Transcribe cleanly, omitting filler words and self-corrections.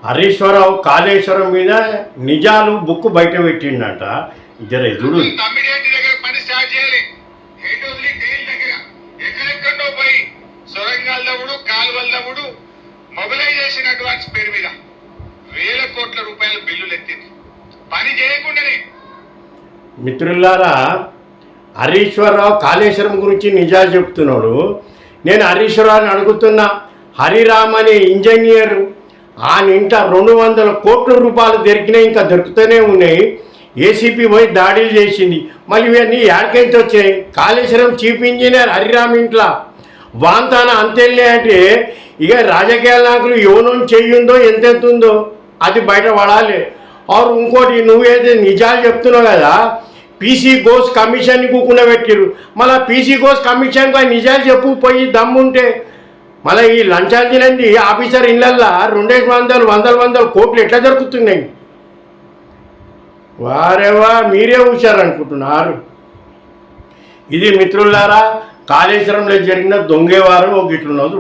హరీశ్వరరావు కాళేశ్వరం మీద నిజాలు బుక్ బయట పెట్టిండట. జర ఎదురు కమిటీ దగ్గర పని స్టార్ట్ చేయాలి. హెడ్ వదిలి టైల్ దగ్గర ఎక్కడెక్కడో పోయి సొరంగాల దవ్వుడు, కాలువల దవ్వుడు, మొబిలైజేషన్ అడ్వాన్స్ పేరు మీద వేల కోట్ల రూపాయల బిల్లులు ఎత్తింది పని చేయకుండానే. మిత్రులారా, హరీశ్వరరావు కాళేశ్వరం గురించి నిజాలు చెప్తున్నాడు. నేను హరీశ్వరరావుని అడుగుతున్నా, హరిరామ్ అనే ఇంజనీర్ ఆయన ఇంట 200 కోట్ల రూపాయలు దొరికినాయి, ఇంకా దొరుకుతూనే ఉన్నాయి. ఏసీపీ పోయి దాడులు చేసింది. మళ్ళీ ఇవన్నీ ఎక్కడికైతే వచ్చాయి? కాళేశ్వరం చీఫ్ ఇంజనీర్ హరిరామ్ ఇంట్లో వాంతాన అంతేలే అంటే ఇక రాజకీయ నాయకులు యోనం చెయ్యుందో ఎంతెంత ఉందో అది బయట పడాలి. ఆరు ఇంకోటి, నువ్వేదో నిజాలు చెప్తున్నావు కదా, పీసీ ఘోష్ కమిషన్ని కూకుండా పెట్టిరు. మళ్ళీ పీసీ ఘోష్ కమిషన్కి నిజాలు చెప్పు పోయి దమ్ముంటే. మళ్ళీ ఈ లంచాలు తినండి ఆఫీసర్ ఇళ్ళల్లో 200 కోట్లు ఎట్లా దొరుకుతున్నాయి? వారేవా మీరే హుషారనుకుంటున్నారు. ఇది మిత్రులారా కాళేశ్వరంలో జరిగిన దొంగేవారం ఒక ఇట్లున్నది.